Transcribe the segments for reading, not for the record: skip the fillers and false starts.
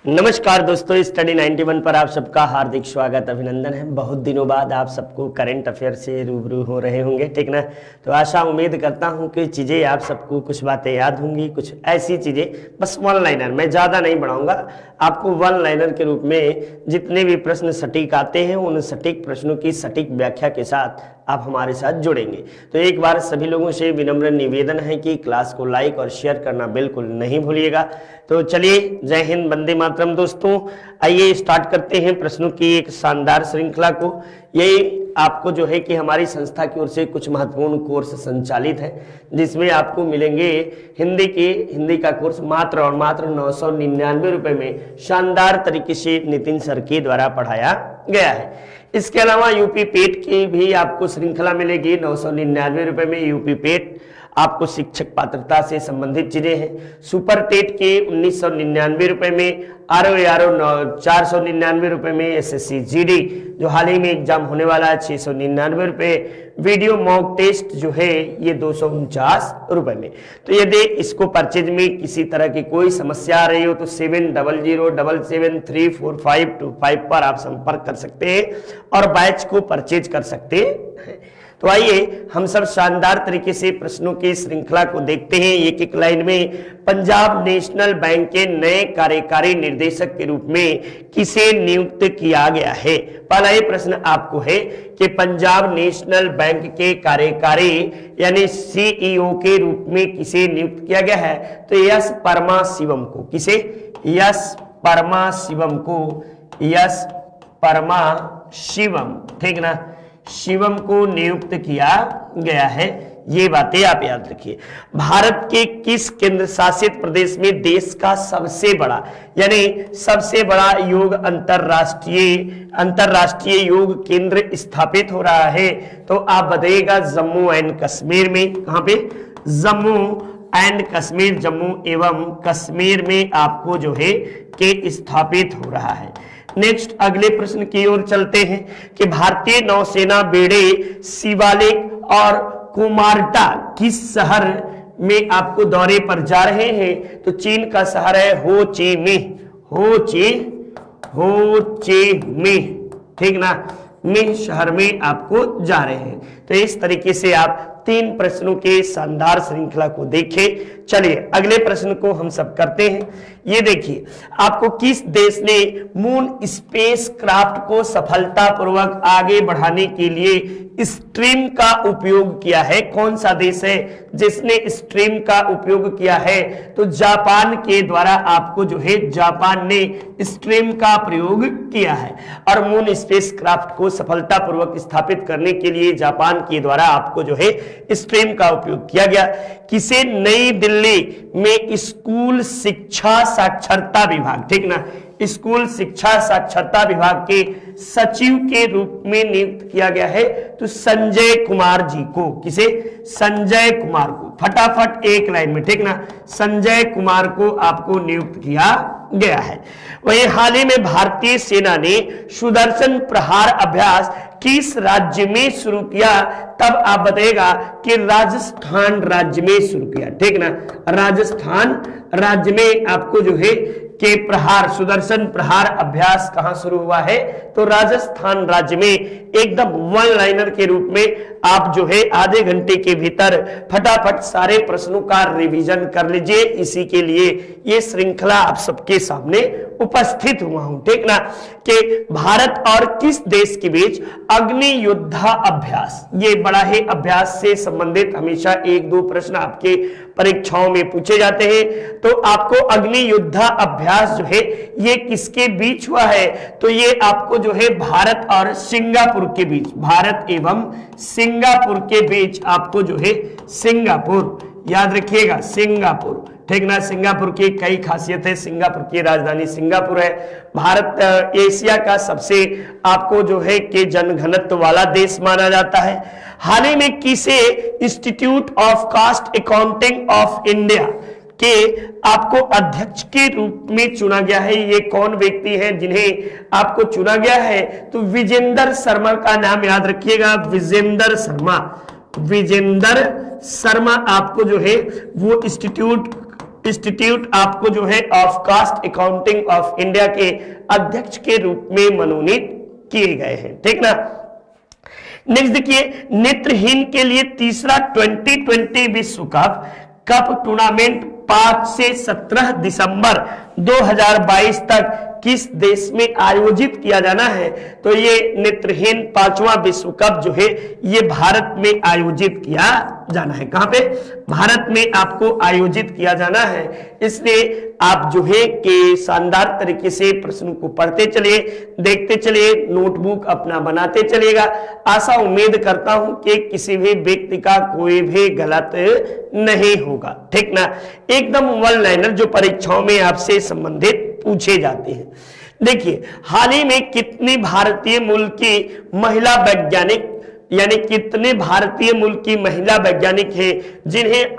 नमस्कार दोस्तों, स्टडी 91 पर आप सबका हार्दिक स्वागत अभिनंदन है। बहुत दिनों बाद आप सबको करंट अफेयर से रूबरू हो रहे होंगे, ठीक ना। तो आशा उम्मीद करता हूं कि चीज़ें आप सबको कुछ बातें याद होंगी, कुछ ऐसी चीज़ें, बस वन लाइनर, मैं ज़्यादा नहीं बढ़ाऊंगा आपको। वन लाइनर के रूप में जितने भी प्रश्न सटीक आते हैं उन सटीक प्रश्नों की सटीक व्याख्या के साथ आप हमारे साथ जुड़ेंगे। तो एक बार सभी लोगों से विनम्र निवेदन है कि क्लास को लाइक और शेयर करना बिल्कुल नहीं भूलिएगा। तो चलिए, जय हिंद, वंदे मातरम। दोस्तों आइए स्टार्ट करते हैं प्रश्नों की एक शानदार श्रृंखला को। ये आपको जो है कि हमारी संस्था की ओर से कुछ महत्वपूर्ण कोर्स संचालित है, जिसमें आपको मिलेंगे हिंदी का कोर्स मात्र और मात्र 999 रुपए में शानदार तरीके से नितिन सर के द्वारा पढ़ाया गया है। इसके अलावा यूपी पेट की भी आपको श्रृंखला मिलेगी 999 रुपए में। यूपी पेट आपको शिक्षक पात्रता से संबंधित चीजें हैं। सुपर टेट के 1999 रुपए में, आरओ 499 रुपए में, एसएससी जीडी जो हाल ही में एग्जाम होने वाला है 699 रुपए, वीडियो मॉक टेस्ट जो है ये 249 रुपए में। तो यदि इसको परचेज में किसी तरह की कोई समस्या आ रही हो तो 7007734525 पर आप संपर्क कर सकते हैं और बैच को परचेज कर सकते हैं। तो आइए हम सब शानदार तरीके से प्रश्नों की श्रृंखला को देखते हैं। एक एक लाइन में पंजाब नेशनल बैंक के नए कार्यकारी निर्देशक के रूप में किसे नियुक्त किया गया है। पहला ये प्रश्न आपको है कि पंजाब नेशनल बैंक के कार्यकारी यानी सीईओ के रूप में किसे नियुक्त किया गया है। तो यस परमाशिवम को, किसे? यस परमाशिवम को, यस परमाशिवम, ठीक ना, शिवम को नियुक्त किया गया है। ये बातें आप याद रखिए। भारत के किस केंद्र शासित प्रदेश में देश का सबसे बड़ा यानी सबसे बड़ा योग अंतरराष्ट्रीय योग केंद्र स्थापित हो रहा है? तो आप बताइएगा जम्मू एंड कश्मीर में। कहां पे? जम्मू एंड कश्मीर, जम्मू एवं कश्मीर में आपको जो है कि स्थापित हो रहा है। नेक्स्ट अगले प्रश्न की ओर चलते हैं कि भारतीय नौसेना बेड़े शिवालिक और कुमारटा किस शहर में आपको दौरे पर जा रहे हैं? तो चीन का शहर है हो ची मिन्ह, हो ची मिन्ह, ठीक ना, मिन्ह शहर में आपको जा रहे हैं। तो इस तरीके से आप 3 प्रश्नों के शानदार श्रृंखला को देखें। चलिए अगले प्रश्न को हम सब करते हैं। ये देखिए, आपको किस देश ने मून स्पेस क्राफ्ट को सफलतापूर्वक आगे बढ़ाने के लिए स्ट्रीम का उपयोग किया है? कौन सा देश है जिसने स्ट्रीम का उपयोग किया है? तो जापान के द्वारा आपको जो है जापान ने स्ट्रीम का प्रयोग किया है। और मून स्पेस क्राफ्ट को सफलतापूर्वक स्थापित करने के लिए जापान के द्वारा आपको जो है स्ट्रीम का उपयोग किया गया। किसे नई दिल्ली में स्कूल शिक्षा साक्षरता विभाग, ठीक ना, स्कूल शिक्षा साक्षरता विभाग के सचिव के रूप में नियुक्त किया गया है? तो संजय कुमार जी को। किसे? संजय कुमार को। फटाफट एक लाइन में, ठीक ना, संजय कुमार को आपको नियुक्त किया गया है। वहीं हाल ही में भारतीय सेना ने सुदर्शन प्रहार अभ्यास किस राज्य में शुरू किया? तब आप बताइएगा कि राजस्थान राज्य में शुरू किया, ठीक ना, राजस्थान राज्य में आपको जो है कि सुदर्शन प्रहार अभ्यास कहां शुरू हुआ है? तो राजस्थान राज्य में। एकदम वन लाइनर के रूप में आप जो है आधे घंटे के भीतर फटाफट सारे प्रश्नों का रिवीजन कर लीजिए। इसी के लिए ये श्रृंखला आप सबके सामने उपस्थित हुआ हूं, ठीक ना, कि भारत और किस देश के बीच अग्नि योद्धा अभ्यास, ये बड़ा ही अभ्यास से संबंधित हमेशा 1-2 प्रश्न आपके परीक्षाओं में पूछे जाते हैं। तो आपको अग्नि योद्धा अभ्यास जो है ये किसके बीच हुआ है? तो ये आपको जो है भारत और सिंगापुर के बीच, भारत एवं सिंगापुर के बीच आपको जो है सिंगापुर, याद रखिएगा सिंगापुर, ठीक ना। सिंगापुर की कई खासियत है। सिंगापुर की राजधानी सिंगापुर है। भारत एशिया का सबसे आपको जो है कि जनघनत्व वाला देश माना जाता है। हाल ही में किसे institute of cost accounting of India के आपको अध्यक्ष के रूप में चुना गया है? ये कौन व्यक्ति हैं जिन्हें आपको चुना गया है? तो विजेंद्र शर्मा का नाम याद रखिएगा, विजेंद्र शर्मा। विजेंद्र शर्मा आपको जो है वो इंस्टीट्यूट इंस्टीट्यूट आपको जो है of cost accounting of India के अध्यक्ष के रूप में मनोनीत किए गए हैं। ठीक ना। नेक्स्ट देखिए, नेत्रहीन के लिए तीसरा 2020 विश्व कप टूर्नामेंट 5 से 17 दिसंबर 2022 तक किस देश में आयोजित किया जाना है? तो ये नेत्रहीन 5वां विश्व कप जो है ये भारत में आयोजित किया जाना है। कहां पे? भारत में आपको आयोजित किया जाना है। इसलिए आप जो है कि शानदार तरीके से प्रश्न को पढ़ते चलिए, देखते चलिए, नोटबुक अपना बनाते चलिएगा। आशा उम्मीद करता हूं कि किसी भी व्यक्ति का कोई भी गलत नहीं होगा। ठीक ना। एकदम वन लाइनर जो परीक्षाओं में आपसे संबंधित पूछे जाते हैं। देखिए, हाल ही में कितनी भारतीय मूल की महिला वैज्ञानिक, यानी कितने भारतीय मूल की महिला वैज्ञानिक हैं जिन्हें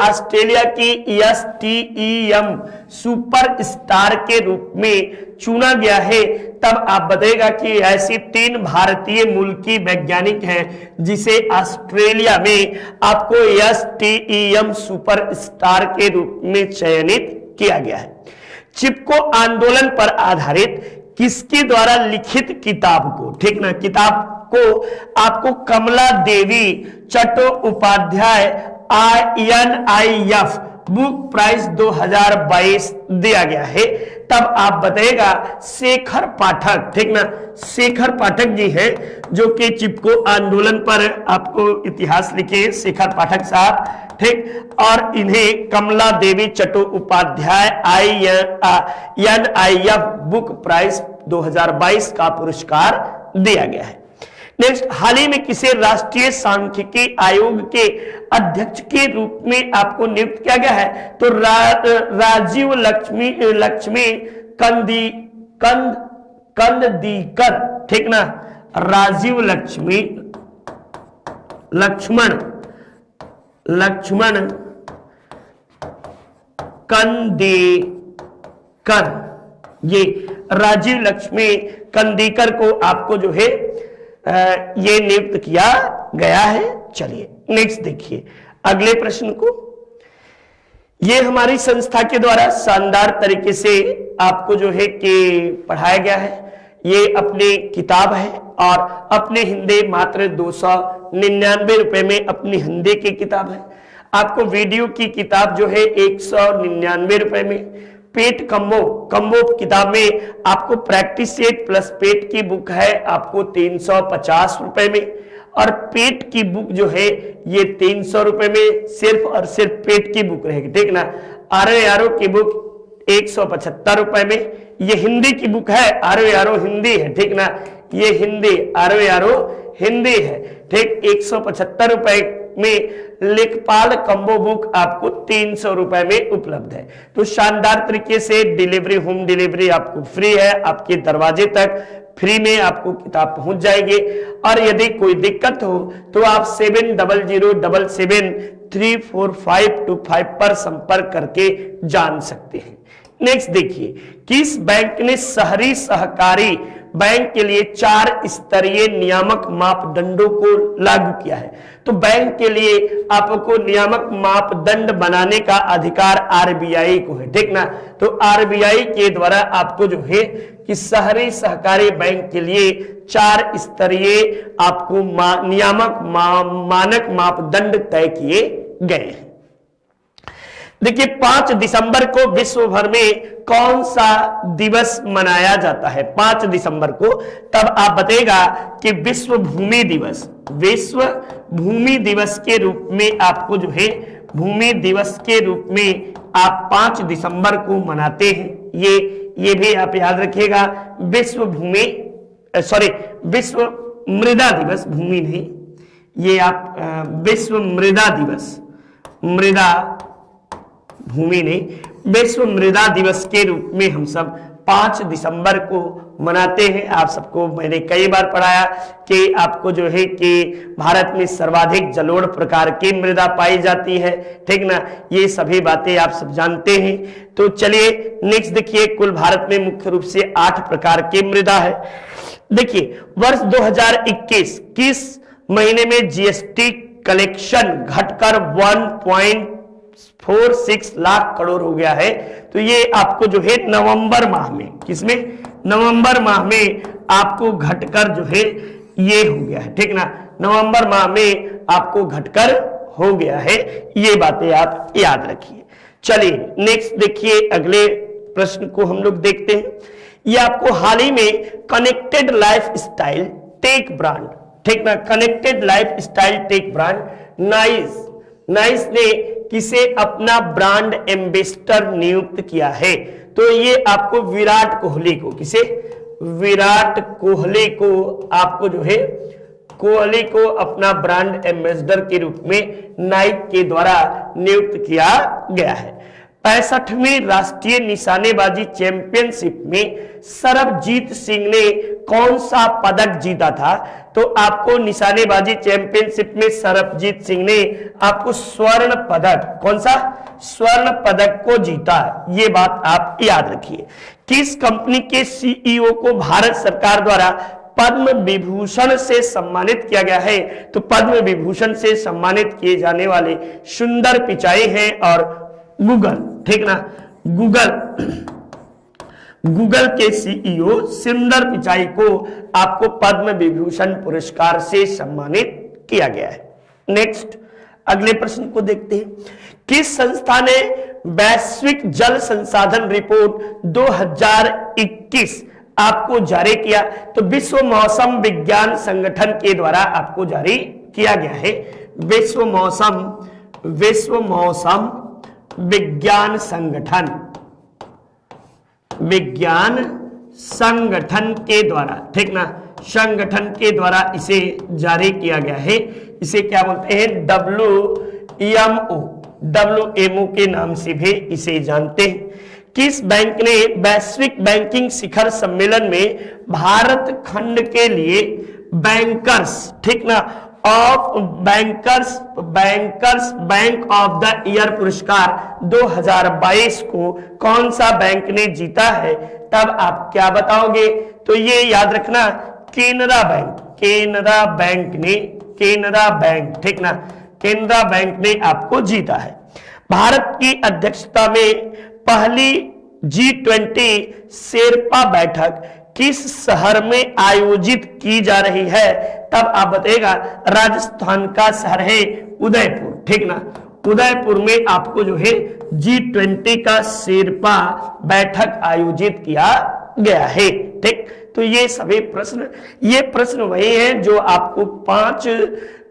ऑस्ट्रेलिया की STEM सुपर स्टार के रूप में चुना गया है? तब आप बताइएगा कि ऐसी 3 भारतीय मूल की वैज्ञानिक हैं जिसे ऑस्ट्रेलिया में आपको STEM सुपर स्टार के रूप में चयनित किया गया है। चिपको आंदोलन पर आधारित किसके द्वारा लिखित किताब को, ठीक ना, किताब को आपको कमला देवी चट्टोपाध्याय INIF बुक प्राइज 2022 दिया गया है? तब आप बताएगा शेखर पाठक। ठीक ना, शेखर पाठक जी हैं जो कि चिपको आंदोलन पर आपको इतिहास लिखे, शेखर पाठक साहब। ठीक, और इन्हें कमला देवी चट्टोपाध्याय INIF बुक प्राइज 2022 का पुरस्कार दिया गया है। नेक्स्ट, हाल ही में किसे राष्ट्रीय सांख्यिकी आयोग के अध्यक्ष के रूप में आपको नियुक्त किया गया है? तो राजीव लक्ष्मी कंदीकर। ठीक ना, राजीव लक्ष्मण कंदीकर, ये राजीव लक्ष्मी कंदीकर को आपको जो है ये नियुक्त किया गया है। चलिए नेक्स्ट देखिए अगले प्रश्न को। ये हमारी संस्था के द्वारा शानदार तरीके से आपको जो है कि पढ़ाया गया है। ये अपनी किताब है और अपने हिंदी मात्र 299 रुपए में अपनी हिंदी की किताब है। आपको वीडियो की किताब जो है 199 रुपए में। पेट कम्बो किताब में आपको प्रैक्टिस सेट प्लस पेट की बुक है आपको 350 रुपए में, और पेट की बुक जो है ये 300 रुपए में सिर्फ और सिर्फ पेट की बुक रहेगी। ठीक ना। आरो की बुक 175 रुपए में। ये हिंदी की बुक है, आरो हिंदी है। ठीक ना, ये हिंदी आरो हिंदी है। ठीक, 175 रुपए में लेखपाल कम्बो बुक आपको 300 रुपए में उपलब्ध है। तो शानदार तरीके से डिलीवरी, होम डिलीवरी आपको फ्री है, आपके दरवाजे तक फ्री में आपको किताब पहुंच जाएगी। और यदि कोई दिक्कत हो तो आप 7000773452 पर संपर्क करके जान सकते हैं। नेक्स्ट देखिए, किस बैंक ने शहरी सहकारी बैंक के लिए 4 स्तरीय नियामक मापदंडों को लागू किया है? तो बैंक के लिए आपको नियामक मापदंड बनाने का अधिकार RBI को है। ठीक ना, तो RBI के द्वारा आपको जो है कि शहरी सहकारी बैंक के लिए 4 स्तरीय आपको नियामक मानक मापदंड तय किए गए हैं। देखिए 5 दिसंबर को विश्व भर में कौन सा दिवस मनाया जाता है? 5 दिसंबर को, तब आप बताइएगा कि विश्व भूमि दिवस के रूप में आपको जो है भूमि दिवस के रूप में आप 5 दिसंबर को मनाते हैं। ये भी आप याद रखिएगा। विश्व मृदा दिवस, भूमि नहीं, ये आप विश्व मृदा दिवस, भूमि नहीं, विश्व मृदा दिवस के रूप में हम सब 5 दिसंबर को मनाते हैं। आप सबको मैंने कई बार पढ़ाया कि आपको जो है कि भारत में सर्वाधिक जलोढ़ प्रकार की मृदा पाई जाती है। ठीक ना, ये सभी बातें आप सब जानते हैं। तो चलिए नेक्स्ट देखिए, कुल भारत में मुख्य रूप से 8 प्रकार की मृदा है। देखिए वर्ष 2021 किस महीने में GST कलेक्शन घटकर 1.46 लाख करोड़ हो गया है। तो ये आपको जो है नवंबर माह में, किसमें, नवंबर माह में आपको घटकर जो है ये हो गया है, ठीक ना, नवंबर माह में आपको घटकर हो गया है। ये बातें आप याद रखिए। चलिए नेक्स्ट देखिए, अगले प्रश्न को हम लोग देखते हैं। ये आपको हाल ही में connected lifestyle tech brand, ठीक ना, connected lifestyle tech brand nice ने किसे अपना ब्रांड एम्बेसडर नियुक्त किया है? तो ये आपको विराट कोहली को, किसे, विराट कोहली को आपको जो है कोहली को अपना ब्रांड एम्बेसडर के रूप में नाइक के द्वारा नियुक्त किया गया है। 65वीं राष्ट्रीय निशानेबाजी चैंपियनशिप में सरबजीत सिंह ने कौन सा पदक जीता था? तो आपको निशानेबाजी चैंपियनशिप में सरबजीत सिंह ने आपको स्वर्ण पदक, कौन सा, स्वर्ण पदक को जीता। ये बात आप याद रखिए। किस कंपनी के सीईओ को भारत सरकार द्वारा पद्म विभूषण से सम्मानित किया गया है? तो पद्म विभूषण से सम्मानित किए जाने वाले सुंदर पिचाई हैं और गूगल, ठीक ना, गूगल के सीईओ सुंदर पिचाई को आपको पद्म विभूषण पुरस्कार से सम्मानित किया गया है। नेक्स्ट अगले प्रश्न को देखते हैं। किस संस्था ने वैश्विक जल संसाधन रिपोर्ट 2021 आपको जारी किया? तो विश्व मौसम विज्ञान संगठन के द्वारा आपको जारी किया गया है। विश्व मौसम विज्ञान संगठन के द्वारा, ठीक ना, संगठन के द्वारा इसे जारी किया गया है। इसे क्या बोलते हैं? WMO के नाम से भी इसे जानते हैं। किस बैंक ने वैश्विक बैंकिंग शिखर सम्मेलन में भारत खंड के लिए बैंकर्स, ठीक ना, bankers bank of the year पुरस्कार 2022 को कौन सा बैंक ने जीता है? तब आप क्या बताओगे? तो ये याद रखना, केनरा बैंक, ठीक ना, केनरा बैंक ने आपको जीता है। भारत की अध्यक्षता में पहली G20 शेरपा बैठक किस शहर में आयोजित की जा रही है? तब आप बताइएगा। राजस्थान का शहर है उदयपुर, ठीक ना, उदयपुर में आपको जो है G20 का शेरपा बैठक आयोजित किया गया है, ठीक। तो ये सभी प्रश्न वही हैं जो आपको 5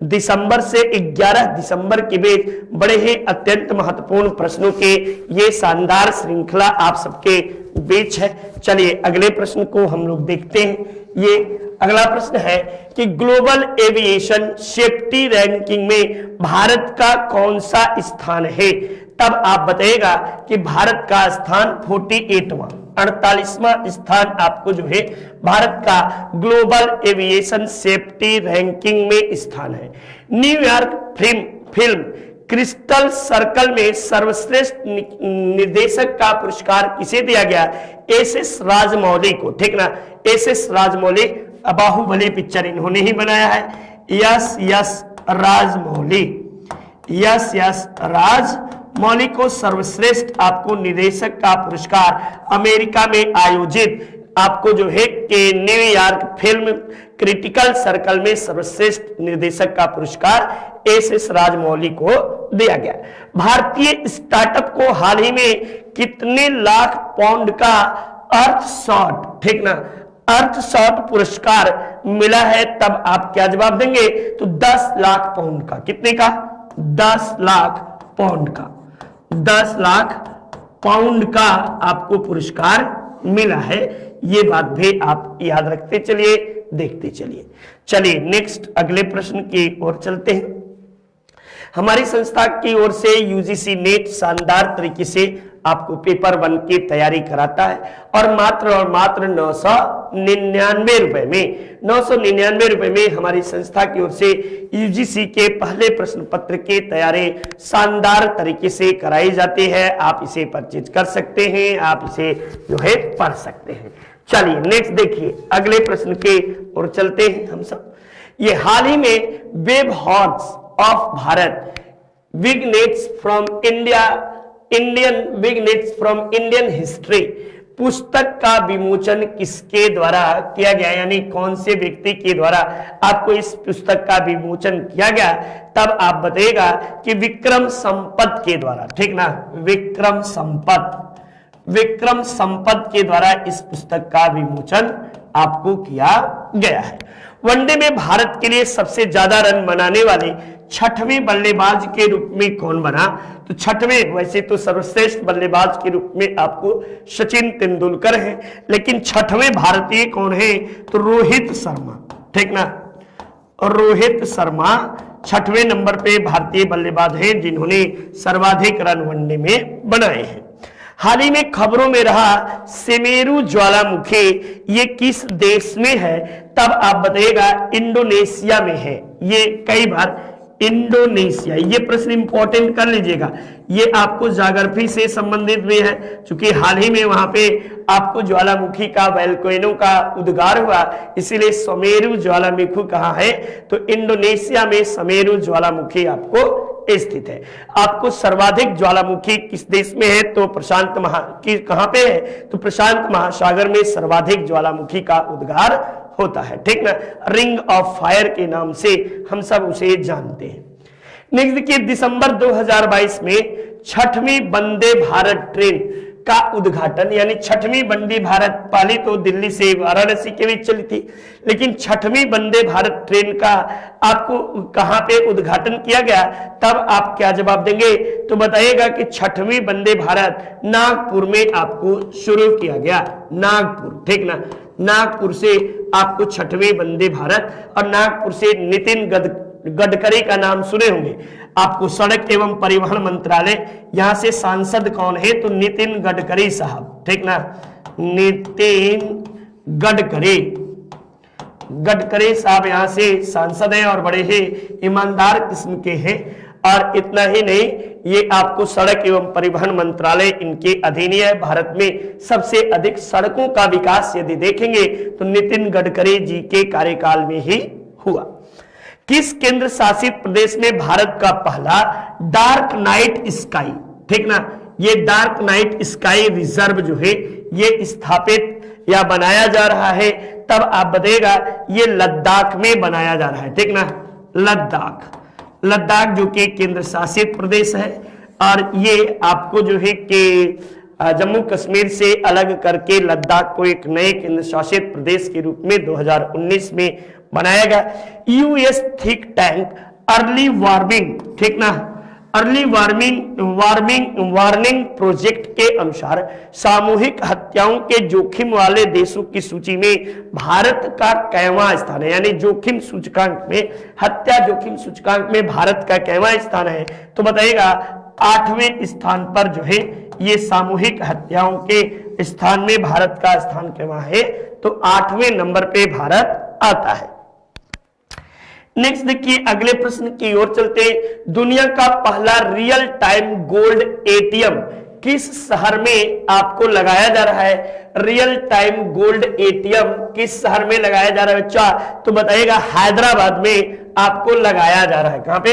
दिसंबर से 11 दिसंबर के बीच बड़े ही अत्यंत महत्वपूर्ण प्रश्नों के ये शानदार श्रृंखला आप सबके बीच है। चलिए अगले प्रश्न को हम लोग देखते हैं। ये अगला प्रश्न है कि ग्लोबल एविएशन सेफ्टी रैंकिंग में भारत का कौन सा स्थान है? तब आप बताइएगा कि भारत का स्थान 48वां स्थान आपको जो है भारत का ग्लोबल एविएशन सेफ्टी रैंकिंग में स्थान है। न्यूयॉर्क फिल्म क्रिस्टल सर्कल में सर्वश्रेष्ठ निर्देशक का पुरस्कार किसे दिया गया? एस राजमौली को, ठीक ना, एस राजमौली, बाहुबली पिक्चर इन्होंने ही बनाया है। यस राजमौली को सर्वश्रेष्ठ आपको निर्देशक का पुरस्कार अमेरिका में आयोजित आपको जो है कि न्यूयॉर्क फिल्म क्रिटिकल सर्कल में सर्वश्रेष्ठ निर्देशक का पुरस्कार एस राजमौली को दिया गया। भारतीय स्टार्टअप को हाल ही में कितने लाख पाउंड का अर्थशॉट, ठीक ना, अर्थशॉट पुरस्कार मिला है? तब आप क्या जवाब देंगे? तो 10 लाख पाउंड का। कितने का? 10 लाख पाउंड का। 10 लाख पाउंड का आपको पुरस्कार मिला है। ये बात भी आप याद रखते चलिए, देखते चलिए। चलिए नेक्स्ट अगले प्रश्न की ओर चलते हैं। हमारी संस्था की ओर से यूजीसी नेट शानदार तरीके से आपको पेपर 1 की तैयारी कराता है और मात्र 999 रुपए में 999 रुपए में हमारी संस्था की ओर से यूजीसी के पहले प्रश्न पत्र की तैयारी शानदार तरीके से कराई जाती है। आप इसे परचेज कर सकते हैं, आप इसे जो है पढ़ सकते हैं। चलिए नेक्स्ट देखिए, अगले प्रश्न के ओर चलते हैं हम सब। ये हाल ही में web horse of Bharat vignettes from Indian history पुस्तक का विमोचन किसके द्वारा किया गया, यानी कौन से व्यक्ति के द्वारा आपको इस पुस्तक का विमोचन किया गया, तब आप बताइएगा कि विक्रम संपत के द्वारा, ठीक ना, विक्रम संपत के द्वारा इस पुस्तक का विमोचन आपको किया गया है। वनडे में भारत के लिए सबसे ज्यादा रन बनाने वाले छठवें बल्लेबाज के रूप में कौन बना, तो छठवें, वैसे तो सर्वश्रेष्ठ बल्लेबाज के रूप में आपको सचिन तेंदुलकर है, लेकिन छठवें भारतीय कौन है, तो रोहित शर्मा, ठीक ना, और रोहित शर्मा छठवें नंबर पे भारतीय बल्लेबाज हैं जिन्होंने सर्वाधिक रन वनडे में बनाए हैं। हाल ही में खबरों में रहा सुमेरु ज्वालामुखी, ये किस देश में है, तब आप बताइएगा इंडोनेशिया में है। ये कई बार इंडोनेशिया, ये प्रश्न इंपॉर्टेंट कर लीजिएगा, ये आपको ज्योग्राफी से संबंधित भी है, क्योंकि हाल ही में वहां पे आपको ज्वालामुखी का वोल्केनो का उद्गार हुआ, इसीलिए सुमेरु ज्वालामुखी कहाँ है, तो इंडोनेशिया में सुमेरु ज्वालामुखी आपको स्थित है। आपको सर्वाधिक ज्वालामुखी किस देश में है, तो प्रशांत कहां पे है, तो प्रशांत महासागर में सर्वाधिक ज्वालामुखी का उद्गार होता है, ठीक ना, रिंग ऑफ फायर के नाम से हम सब उसे जानते हैं। नेक्स्ट देखिए, दिसंबर 2022 में छठवीं वंदे भारत ट्रेन का उद्घाटन, यानी छठवीं वंदे भारत, पहले तो दिल्ली से वाराणसी के बीच चली थी, लेकिन छठवीं वंदे भारत ट्रेन का आपको कहां पे उद्घाटन किया गया, तब आप क्या जवाब देंगे, तो बताइएगा कि छठवीं वंदे भारत नागपुर में आपको शुरू किया गया, नागपुर, ठीक ना, नागपुर से आपको छठवीं वंदे भारत, और नागपुर से नितिन गडकरी का नाम सुने होंगे आपको, सड़क एवं परिवहन मंत्रालय, यहां से सांसद कौन है, तो नितिन गडकरी साहब, ठीक ना, नितिन गडकरी साहब यहां से सांसद हैं और बड़े ही ईमानदार किस्म के हैं। और इतना ही नहीं, ये आपको सड़क एवं परिवहन मंत्रालय इनके अधीन है। भारत में सबसे अधिक सड़कों का विकास यदि देखेंगे तो नितिन गडकरी जी के कार्यकाल में ही हुआ। किस केंद्र शासित प्रदेश में भारत का पहला डार्क नाइट स्काई, ठीक ना, ये डार्क नाइट स्काई रिजर्व जो है ये स्थापित या बनाया जा रहा है, तब आप बताइएगा ये लद्दाख में बनाया जा रहा है, ठीक ना, लद्दाख जो कि केंद्र शासित प्रदेश है, और ये आपको जो है कि जम्मू कश्मीर से अलग करके लद्दाख को एक नए केंद्र शासित प्रदेश के रूप में 2019 में बनाया गया। US think tank early warming, ठीक ना, अर्ली वार्निंग प्रोजेक्ट के अनुसार सामूहिक हत्याओं के जोखिम वाले देशों की सूची में भारत का कैवां स्थान है, यानी जोखिम सूचकांक में, हत्या जोखिम सूचकांक में भारत का कैवां स्थान है, तो बताइएगा 8वें स्थान पर जो है ये सामूहिक हत्याओं के स्थान में भारत का स्थान कैवां है, तो 8वें नंबर पे भारत आता है। नेक्स्ट देखिए, अगले प्रश्न की ओर चलते, दुनिया का पहला रियल टाइम गोल्ड एटीएम किस शहर में आपको लगाया जा रहा है, रियल टाइम गोल्ड एटीएम किस शहर में लगाया जा रहा है बच्चा, तो बताइएगा हैदराबाद में आपको लगाया जा रहा है। कहां पे,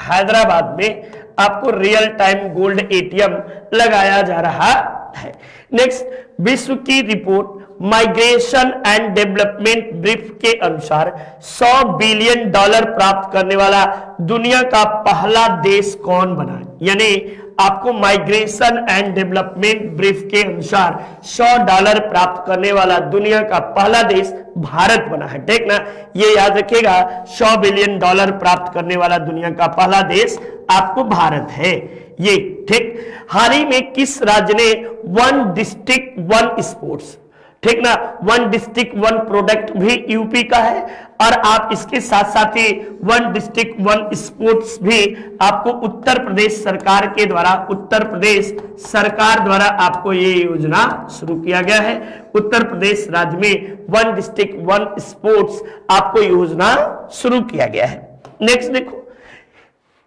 हैदराबाद में आपको रियल टाइम गोल्ड एटीएम लगाया जा रहा है। नेक्स्ट, विश्व की report migration and development brief के अनुसार $100 बिलियन प्राप्त करने वाला दुनिया का पहला देश कौन बना, यानी आपको माइग्रेशन एंड डेवलपमेंट ब्रीफ के अनुसार $100 प्राप्त करने वाला दुनिया का पहला देश भारत बना है, ठीक ना, ये याद रखिएगा, $100 बिलियन प्राप्त करने वाला दुनिया का पहला देश आपको भारत है ये, ठीक। हाल ही में किस राज्य ने वन डिस्ट्रिक्ट वन स्पोर्ट्स, ठीक ना, वन डिस्ट्रिक्ट वन प्रोडक्ट भी यूपी का है, और आप इसके साथ साथ ही वन डिस्ट्रिक्ट वन स्पोर्ट्स भी आपको उत्तर प्रदेश सरकार के द्वारा, उत्तर प्रदेश सरकार द्वारा आपको ये योजना शुरू किया गया है। उत्तर प्रदेश राज्य में वन डिस्ट्रिक्ट वन स्पोर्ट्स आपको योजना शुरू किया गया है। नेक्स्ट देखो,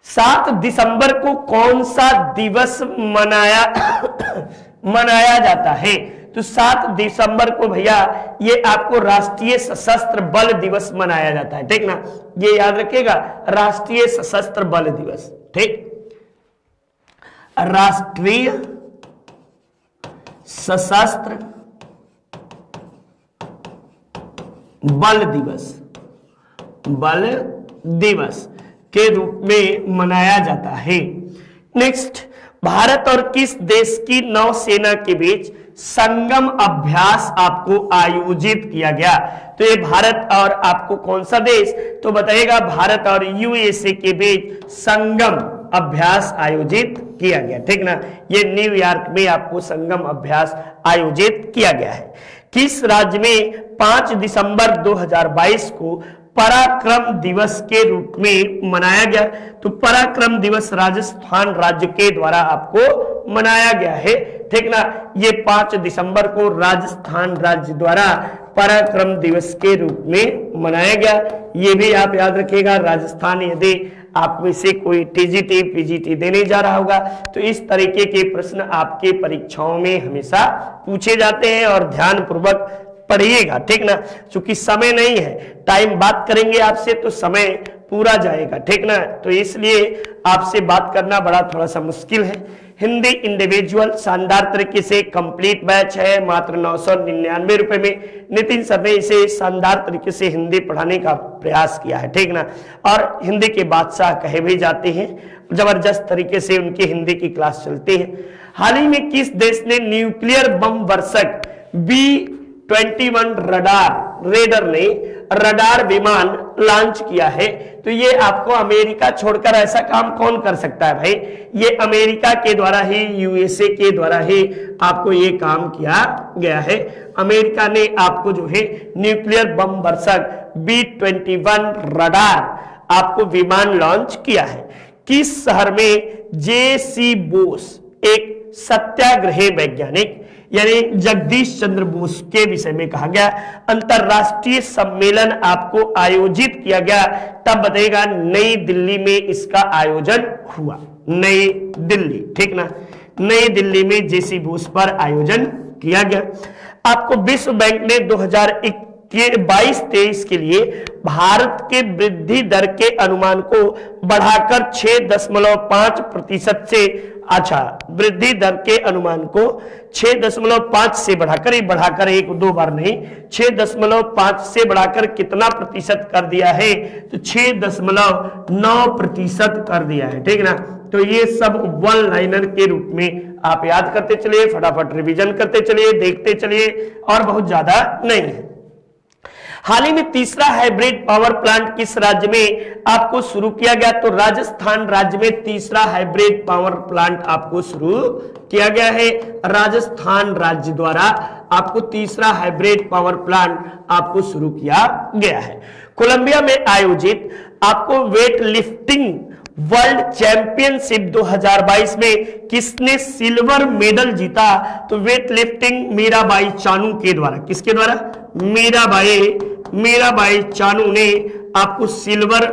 7 दिसंबर को कौन सा दिवस मनाया जाता है, तो 7 दिसंबर को भैया ये आपको राष्ट्रीय सशस्त्र बल दिवस मनाया जाता है, ठीक ना, ये याद रखिएगा, राष्ट्रीय सशस्त्र बल दिवस, ठीक, राष्ट्रीय सशस्त्र बल दिवस के रूप में मनाया जाता है। नेक्स्ट, भारत और किस देश की नौसेना के बीच संगम अभ्यास आपको आयोजित किया गया? तो ये भारत और आपको कौन सा देश, तो बताइएगा भारत और यूएसए के बीच संगम अभ्यास आयोजित किया गया, ठीक ना, ये न्यूयॉर्क में आपको संगम अभ्यास आयोजित किया गया है। किस राज्य में 5 दिसंबर 2022 को पराक्रम दिवस के रूप में मनाया गया? तो पराक्रम दिवस राजस्थान राज्य के द्वारा आपको मनाया गया है, ठीक ना, ये 5 दिसंबर को राजस्थान राज्य द्वारा पराक्रम दिवस के रूप में मनाया गया। ये भी आप याद रखिएगा, राजस्थान, यदि आप में से कोई टीजीटी पीजीटी देने जा रहा होगा तो इस तरीके के प्रश्न आपके परीक्षाओं में हमेशा पूछे जाते हैं और ध्यान पूर्वक पढ़िएगा, ठीक ना, क्योंकि समय नहीं है, टाइम बात करेंगे आपसे तो समय पूरा जाएगा, ठीक ना, तो इसलिए आपसे बात करना बड़ा थोड़ा सा मुश्किल है। हिंदी इंडिविजुअल शानदार तरीके से कंप्लीट बैच है, मात्र 999 रुपए में नितिन सर ने इसे शानदार तरीके से हिंदी पढ़ाने का प्रयास किया है, ठीक ना, और हिंदी के बादशाह कहे भी जाते हैं, जबरदस्त तरीके से उनकी हिंदी की क्लास चलती है। हाल ही में किस देश ने न्यूक्लियर बम वर्षक B-21 रडार विमान लॉन्च किया है? तो ये आपको अमेरिका छोड़कर ऐसा काम कौन कर सकता है भाई, ये अमेरिका के द्वारा ही, यूएसए के द्वारा ही आपको ये काम किया गया है। अमेरिका ने आपको जो है न्यूक्लियर बम वर्षक B-21 रडार आपको विमान लॉन्च किया है। किस शहर में JC बोस, एक सत्याग्रही वैज्ञानिक यानी जगदीश चंद्र बोस के विषय में कहा गया, अंतरराष्ट्रीय सम्मेलन आपको आयोजित किया गया? तब बताइएगा नई दिल्ली में इसका आयोजन हुआ, नई दिल्ली, ठीक ना, नई दिल्ली में JC बोस पर आयोजन किया गया। आपको विश्व बैंक ने 2022-23 के लिए भारत के वृद्धि दर के अनुमान को बढ़ाकर 6.5% से, अच्छा, वृद्धि दर के अनुमान को 6.5 से बढ़ाकर, बढ़ाकर 1-2 बार नहीं, 6.5 से बढ़ाकर कितना प्रतिशत कर दिया है? तो 6.9% कर दिया है, ठीक ना, तो ये सब वन लाइनर के रूप में आप याद करते चलिए, फटाफट रिवीजन करते चलिए, देखते चलिए, और बहुत ज्यादा नहीं है। हाल ही में तीसरा हाइब्रिड पावर प्लांट किस राज्य में आपको शुरू किया गया? तो राजस्थान राज्य में तीसरा हाइब्रिड पावर प्लांट आपको शुरू किया गया है, राजस्थान राज्य द्वारा आपको तीसरा हाइब्रिड पावर प्लांट आपको शुरू किया गया है। कोलंबिया में आयोजित आपको वेट लिफ्टिंग वर्ल्ड चैंपियनशिप 2022 में किसने सिल्वर मेडल जीता? तो वेट लिफ्टिंग मीराबाई चानू के द्वारा, किसके द्वारा? मीराबाई चानू ने आपको सिल्वर,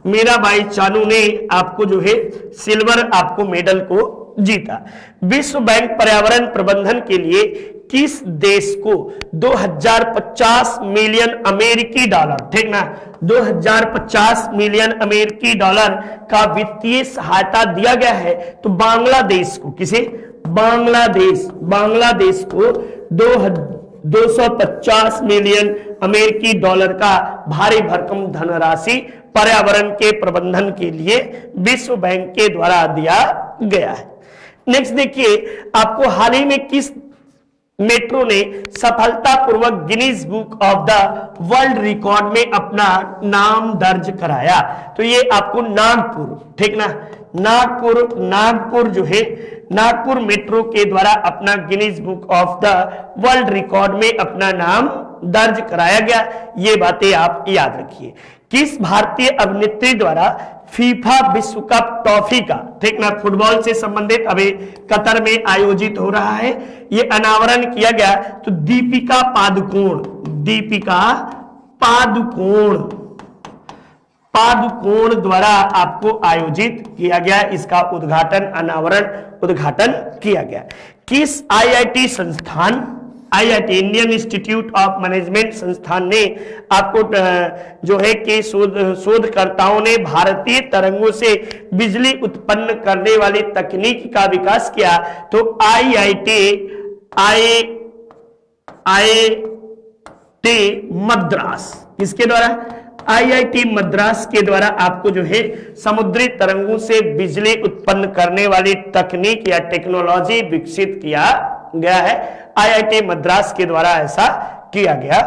मीराबाई चानू ने आपको जो है सिल्वर आपको मेडल को जीता। विश्व बैंक पर्यावरण प्रबंधन के लिए किस देश को 2050 मिलियन अमेरिकी डॉलर, ठीक ना, 2050 मिलियन अमेरिकी डॉलर का वित्तीय सहायता दिया गया है? तो बांग्लादेश को, किसे? बांग्लादेश को 250 मिलियन अमेरिकी डॉलर का भारी भरकम धनराशि पर्यावरण के प्रबंधन के लिए विश्व बैंक के द्वारा दिया गया है। नेक्स्ट देखिए, आपको हाल ही में किस मेट्रो ने सफलतापूर्वक Guinness book of the world record में अपना नाम दर्ज कराया? तो ये आपको नागपुर, ठीक ना, नागपुर जो है, नागपुर मेट्रो के द्वारा अपना Guinness book of the world record में अपना नाम दर्ज कराया गया। ये बातें आप याद रखिए। किस भारतीय अभिनेत्री द्वारा फीफा विश्व कप ट्रॉफी का, ठीक ना, फुटबॉल से संबंधित अभी कतर में आयोजित हो रहा है, ये अनावरण किया गया? तो दीपिका पादुकोण पादुकोण द्वारा आपको आयोजित किया गया। इसका उद्घाटन, अनावरण, उद्घाटन किया गया। किस आईआईटी संस्थान, IIT Indian institute of management संस्थान ने आपको जो है कि शोधकर्ताओं ने भारतीय तरंगों से बिजली उत्पन्न करने वाली तकनीक का विकास किया? तो आईआईटी मद्रास, किसके द्वारा? आईआईटी मद्रास के द्वारा आपको जो है समुद्री तरंगों से बिजली उत्पन्न करने वाली तकनीक या टेक्नोलॉजी विकसित किया गया है। आईआईटी मद्रास के द्वारा ऐसा किया गया।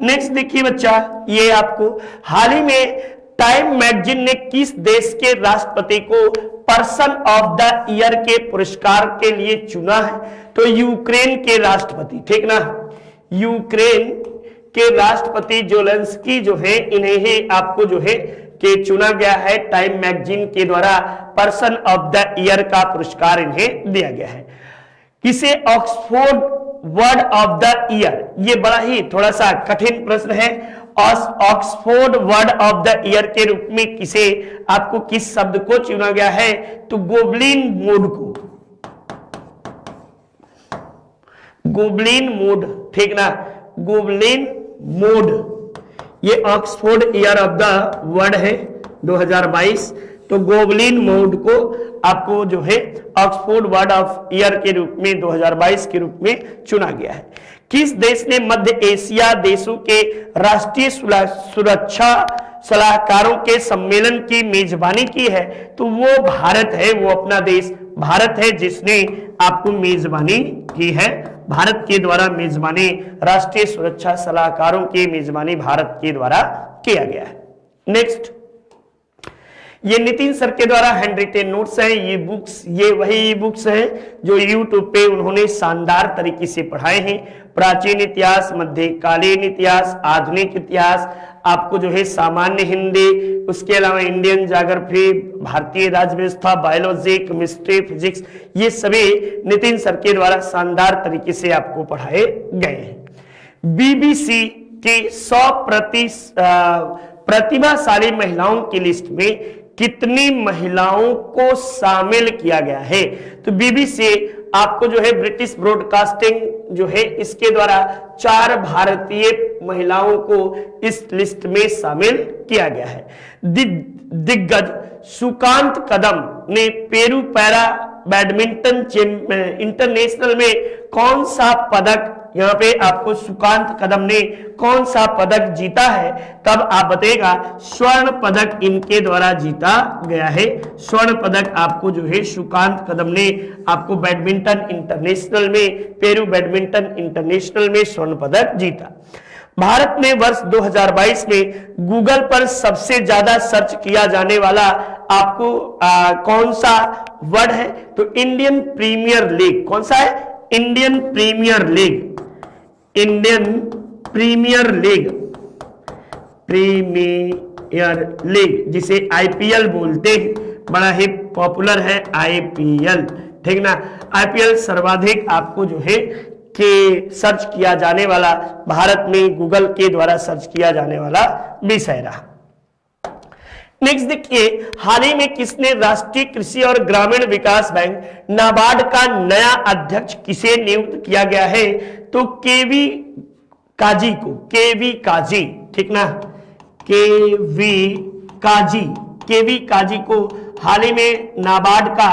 नेक्स्ट देखिए बच्चा, ये आपको हाल ही में टाइम मैगजीन ने किस देश के राष्ट्रपति को पर्सन ऑफ द ईयर के पुरस्कार के लिए चुना है? तो यूक्रेन के राष्ट्रपति, ठीक ना, यूक्रेन के राष्ट्रपति ज़ेलेंस्की जो है, इन्हें ही आपको जो है कि चुना गया है। टाइम मैगजीन के द्वारा पर्सन ऑफ द ईयर का पुरस्कार इन्हें दिया गया है। किसे Oxford word of the year, ये बड़ा ही थोड़ा सा कठिन प्रश्न है। Oxford word of the year के रूप में किसे, आपको किस शब्द को चुना गया है? तो गोबलिन मोड को, गोबलिन मोड, ठीक ना, गोबलिन मोड, ये Oxford year of the word है 2022। तो गोबलिन मोड को आपको जो है ऑक्सफोर्ड वर्ड ऑफ ईयर के रूप में 2022 के रूप में चुना गया है। किस देश ने मध्य एशिया देशों के राष्ट्रीय सुरक्षा सलाहकारों के सम्मेलन की मेजबानी की है? तो वो भारत है, वो अपना देश भारत है जिसने आपको मेजबानी की है। भारत के द्वारा मेजबानी, राष्ट्रीय सुरक्षा सलाहकारों की मेजबानी भारत के द्वारा किया गया है। नेक्स्ट, ये नितिन सर के द्वारा हैंड रिटेन नोट्स हैं, ये बुक्स, ये वही बुक्स हैं जो यूट्यूब पे उन्होंने शानदार तरीके से पढ़ाए हैं। प्राचीन इतिहास, मध्यकालीन इतिहास, आधुनिक इतिहास, आपको जो है सामान्य हिंदी, उसके अलावा इंडियन ज्योग्राफी, भारतीय राज्य व्यवस्था, बायोलॉजी, केमिस्ट्री, फिजिक्स, ये सभी नितिन सर के द्वारा शानदार तरीके से आपको पढ़ाए गए हैं। बीबीसी की 100 प्रतिभाशाली महिलाओं की लिस्ट में कितनी महिलाओं को शामिल किया गया है? तो बीबीसी आपको जो है ब्रिटिश ब्रॉडकास्टिंग जो है इसके द्वारा 4 भारतीय महिलाओं को इस लिस्ट में शामिल किया गया है। दिग्गज सुकांत कदम ने पेरू पैरा बैडमिंटन इंटरनेशनल में कौन सा पदक, यहाँ पे आपको सुकांत कदम ने कौन सा पदक जीता है? तब आप बताएगा स्वर्ण पदक इनके द्वारा जीता गया है। स्वर्ण पदक आपको जो है सुकांत कदम ने आपको बैडमिंटन इंटरनेशनल में, पेरू बैडमिंटन इंटरनेशनल में स्वर्ण पदक जीता। भारत में वर्ष 2022 में गूगल पर सबसे ज्यादा सर्च किया जाने वाला आपको कौन सा वर्ड है? तो इंडियन प्रीमियर लीग। कौन सा है? Indian premier league, Indian premier league, premier league जिसे आईपीएल बोलते हैं, बड़ा ही पॉपुलर है आईपीएल, ठीक ना। आईपीएल सर्वाधिक आपको जो है कि सर्च किया जाने वाला, भारत में गूगल के द्वारा सर्च किया जाने वाला विषय रहा। नेक्स्ट देखिए, हाल ही में किसने राष्ट्रीय कृषि और ग्रामीण विकास बैंक नाबार्ड का नया अध्यक्ष किसे नियुक्त किया गया है? तो केवी काजी को, केवी काजी, ठीक ना, केवी काजी, केवी काजी को हाल ही में नाबार्ड का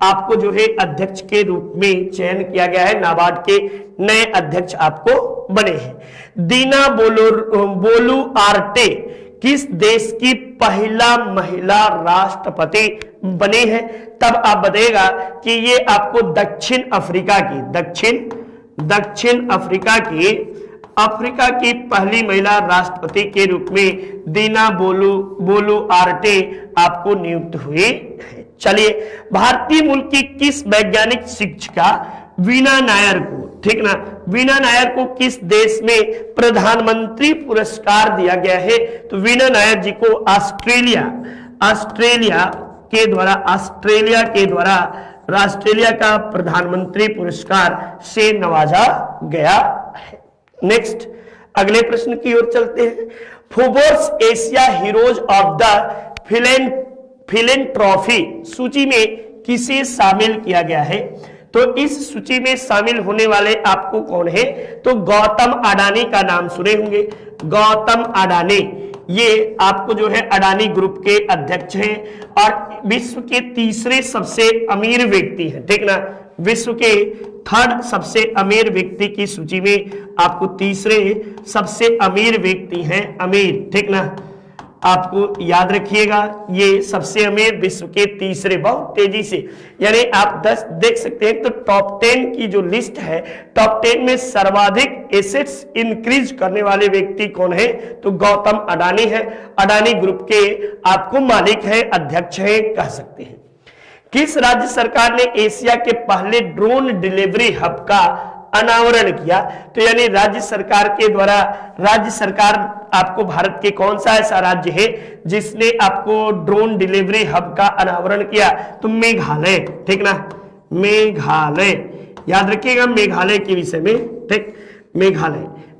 आपको जो है अध्यक्ष के रूप में चयन किया गया है। नाबार्ड के नए अध्यक्ष आपको बने हैं। दीना बोलू आर्टे किस देश की पहला महिला राष्ट्रपति बने हैं? तब आप बताइएगा कि ये आपको दक्षिण अफ्रीका की पहली महिला राष्ट्रपति के रूप में दीना बोलू आर्टे आपको नियुक्त हुए। चलिए, भारतीय मूल की किस वैज्ञानिक शिक्षिका वीना नायर को, ठीक ना, वीना नायर को किस देश में प्रधानमंत्री पुरस्कार दिया गया है? तो वीना नायर जी को ऑस्ट्रेलिया का प्रधानमंत्री पुरस्कार से नवाजा गया है। नेक्स्ट, अगले प्रश्न की ओर चलते हैं। Forbes Asia heroes of the philanthropy सूची में किसे शामिल किया गया है? तो इस सूची में शामिल होने वाले आपको कौन है? तो गौतम अडानी का नाम सुने होंगे। गौतम अडानी ये आपको जो है अडानी ग्रुप के अध्यक्ष हैं और विश्व के तीसरे सबसे अमीर व्यक्ति हैं, ठीक ना। विश्व के थर्ड सबसे अमीर व्यक्ति की सूची में आपको तीसरे सबसे अमीर व्यक्ति हैं अमीर, ठीक ना। आपको याद रखिएगा ये सबसे अमीर विश्व के तीसरे, बहुत तेजी से, यानी आप 10 देख सकते हैं। तो टॉप 10 की जो लिस्ट है, टॉप 10 में सर्वाधिक एसेट्स इंक्रीज करने वाले व्यक्ति कौन है? तो गौतम अडानी है। अडानी ग्रुप के आपको मालिक है, अध्यक्ष है कह सकते हैं। किस राज्य सरकार ने एशिया के पहले ड्रोन डिलीवरी हब का अनावरण किया? तो यानी राज्य सरकार के द्वारा, राज्य सरकार आपको भारत के कौन सा ऐसा राज्य है जिसने आपको ड्रोन डिलीवरी हब का अनावरण किया? तो मेघालय, ठीक ना। मेघालय याद रखिएगा मेघालय के विषय में, ठीक।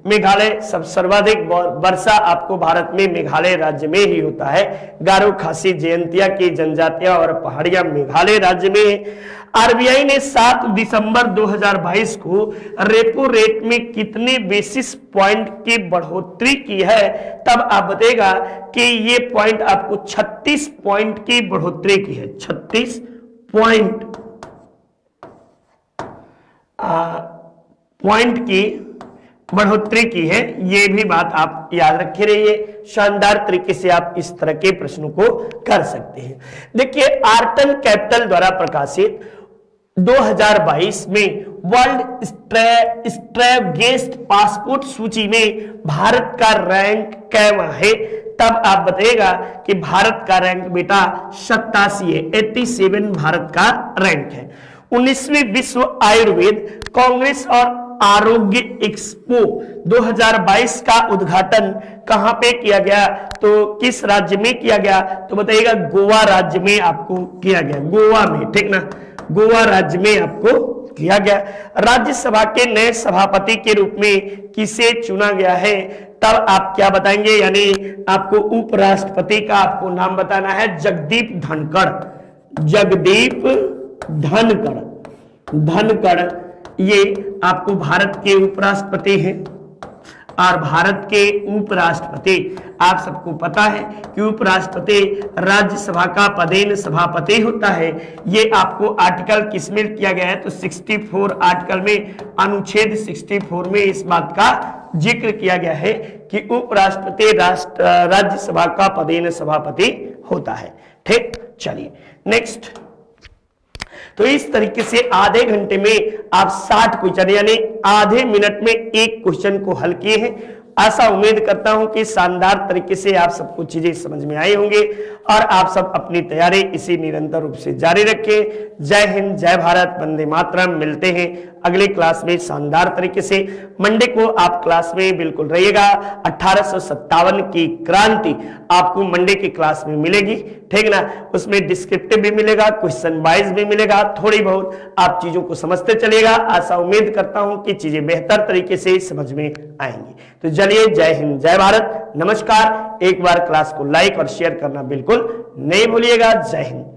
मेघालय सब सर्वाधिक वर्षा आपको भारत में मेघालय राज्य में ही होता है। गारो, खासी, जयंतिया की जनजातियां और पहाड़ियां मेघालय राज्य में। आरबीआई ने 7 दिसंबर 2022 को रेपो रेट में कितने बेसिस पॉइंट की बढ़ोतरी की है? तब आप बताएगा कि ये पॉइंट आपको 36 पॉइंट की बढ़ोतरी की है। 36 पॉइंट की बढ़ोतरी की है। ये भी बात आप याद रखे रहिए। शानदार तरीके से आप इस तरह के प्रश्नों को कर सकते हैं। देखिए आर्टन कैपिटल द्वारा प्रकाशित 2022 में वर्ल्ड स्ट्रेगेस्ट पासपोर्ट सूची में भारत का रैंक कैवा है? तब आप बताइएगा कि भारत का रैंक बेटा 87 है, 87 भारत का रैंक है। 19वीं विश्व आयुर्वेद कांग्रेस और आरोग्य एक्सपो 2022 का उद्घाटन कहां पे किया गया? तो किस राज्य में किया गया? तो बताइएगा गोवा राज्य में आपको किया गया, गोवा में, ठीक ना। गोवा राज्य में आपको किया गया। राज्यसभा के नए सभापति के रूप में किसे चुना गया है? तब आप क्या बताएंगे? यानी आपको उपराष्ट्रपति का आपको नाम बताना है, जगदीप धनखड़। जगदीप धनखड़ ये आपको भारत के उपराष्ट्रपति हैं। और भारत के उपराष्ट्रपति आप सबको पता है कि उपराष्ट्रपति राज्यसभा का पदेन सभापति होता है। ये आपको आर्टिकल किसमें किया गया है? तो 64 आर्टिकल में, अनुच्छेद 64 में इस बात का जिक्र किया गया है कि उपराष्ट्रपति राज्यसभा का पदेन सभापति होता है, ठीक। चलिए नेक्स्ट। तो इस तरीके से आधे घंटे में आप 60 क्वेश्चन यानी आधे मिनट में एक क्वेश्चन को हल किए हैं। ऐसा उम्मीद करता हूं कि शानदार तरीके से आप सबको चीजें समझ में आई होंगे और आप सब अपनी तैयारी इसी निरंतर रूप से जारी रखें। जय हिंद, जय भारत, वंदे मातरम। मिलते हैं अगले क्लास में शानदार तरीके से। मंडे को आप क्लास में बिल्कुल रहिएगा। 1857 की क्रांति आपको मंडे की क्लास में मिलेगी, ठीक ना। उसमें डिस्क्रिप्टिव भी मिलेगा, क्वेश्चन वाइज भी मिलेगा। थोड़ी बहुत आप चीजों को समझते चलिएगा। ऐसा उम्मीद करता हूं कि चीजें बेहतर तरीके से समझ में आएंगी। तो चलिए, जय हिंद, जय भारत, नमस्कार। एक बार क्लास को लाइक और शेयर करना बिल्कुल नहीं भूलिएगा। जय हिंद।